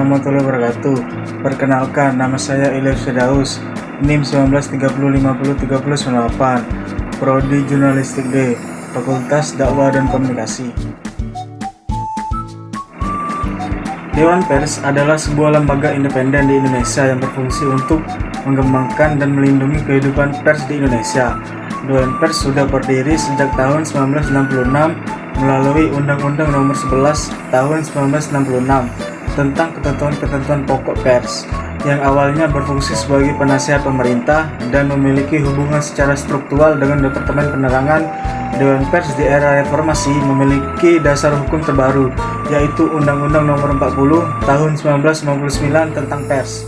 warahmatullahi wabarakatuh. Perkenalkan, nama saya Ilyas Firdaus, NIM 1930503098, Prodi Jurnalistik D, Fakultas Dakwah dan Komunikasi. Dewan Pers adalah sebuah lembaga independen di Indonesia yang berfungsi untuk mengembangkan dan melindungi kehidupan pers di Indonesia. Dewan Pers sudah berdiri sejak tahun 1966 melalui Undang-Undang Nomor 11 Tahun 1966 tentang ketentuan-ketentuan pokok pers, yang awalnya berfungsi sebagai penasihat pemerintah dan memiliki hubungan secara struktural dengan Departemen Penerangan. Dewan Pers di era reformasi memiliki dasar hukum terbaru, yaitu Undang-Undang Nomor 40 Tahun 1999 tentang pers.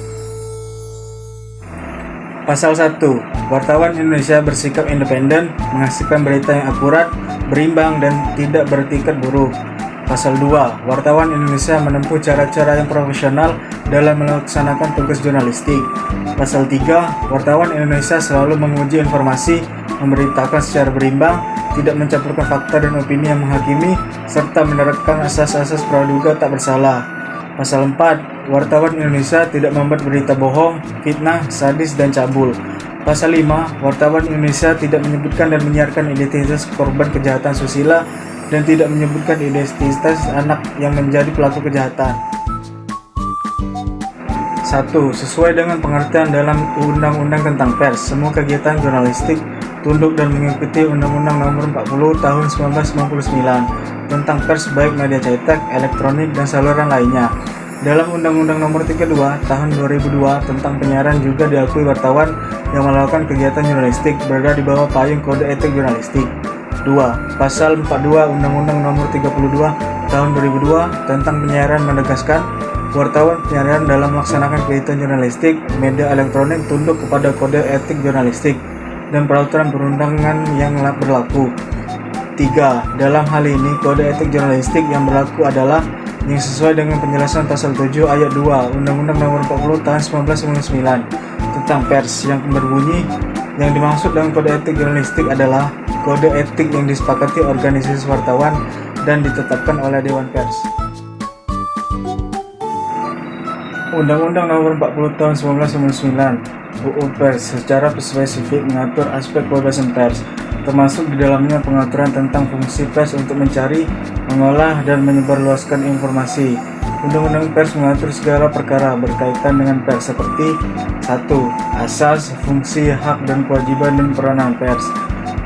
Pasal 1. Wartawan Indonesia bersikap independen, menghasilkan berita yang akurat, berimbang, dan tidak beretiket buruk. Pasal 2. Wartawan Indonesia menempuh cara-cara yang profesional dalam melaksanakan tugas jurnalistik. Pasal 3. Wartawan Indonesia selalu menguji informasi, memberitakan secara berimbang, tidak mencampurkan fakta dan opini yang menghakimi, serta menerapkan asas-asas praduga tak bersalah. Pasal 4. Wartawan Indonesia tidak membuat berita bohong, fitnah, sadis, dan cabul. Pasal 5. Wartawan Indonesia tidak menyebutkan dan menyiarkan identitas korban kejahatan susila dan tidak menyebutkan identitas anak yang menjadi pelaku kejahatan. 1. Sesuai dengan pengertian dalam Undang-Undang tentang Pers, semua kegiatan jurnalistik tunduk dan mengikuti Undang-Undang Nomor 40 Tahun 1999 tentang pers, baik media cetak, elektronik, dan saluran lainnya. Dalam Undang-Undang Nomor 32 Tahun 2002 tentang penyiaran juga diakui wartawan yang melakukan kegiatan jurnalistik berada di bawah payung Kode Etik Jurnalistik. 2. Pasal 42 Undang-Undang Nomor 32 Tahun 2002 tentang penyiaran menegaskan wartawan penyiaran dalam melaksanakan kegiatan jurnalistik media elektronik tunduk kepada Kode Etik Jurnalistik dan peraturan perundangan yang berlaku. 3. Dalam hal ini, Kode Etik Jurnalistik yang berlaku adalah yang sesuai dengan penjelasan Pasal 7 Ayat 2 Undang-Undang Nomor 40 Tahun 1999 tentang pers, yang berbunyi, yang dimaksud dengan Kode Etik Jurnalistik adalah kode etik yang disepakati organisasi wartawan dan ditetapkan oleh Dewan Pers. Undang-Undang Nomor 40 Tahun 1999 UU Pers secara spesifik mengatur aspek kebebasan pers, termasuk di dalamnya pengaturan tentang fungsi pers untuk mencari, mengolah, dan menyebarluaskan informasi. Undang-Undang Pers mengatur segala perkara berkaitan dengan pers seperti 1. Asas, fungsi, hak, dan kewajiban dan peranan pers.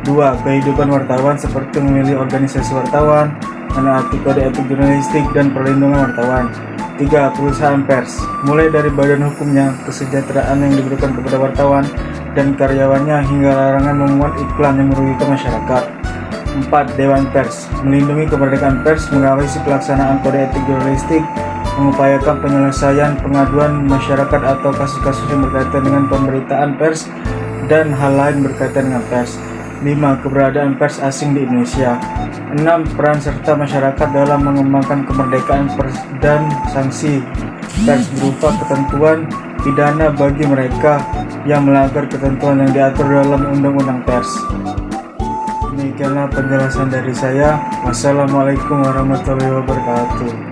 2. Kehidupan wartawan seperti memilih organisasi wartawan, menaati kode etik jurnalistik, dan perlindungan wartawan. 3. Perusahaan pers, mulai dari badan hukumnya, kesejahteraan yang diberikan kepada wartawan dan karyawannya, hingga larangan memuat iklan yang merugikan masyarakat. 4. Dewan Pers, melindungi kemerdekaan pers, mengawasi pelaksanaan kode etik jurnalistik, mengupayakan penyelesaian pengaduan masyarakat atau kasus-kasus yang berkaitan dengan pemberitaan pers dan hal lain berkaitan dengan pers. 5. Keberadaan pers asing di Indonesia. 6. Peran serta masyarakat dalam mengembangkan kemerdekaan pers dan sanksi pers berupa ketentuan pidana bagi mereka yang melanggar ketentuan yang diatur dalam Undang-Undang Pers. Demikianlah penjelasan dari saya. Wassalamualaikum warahmatullahi wabarakatuh.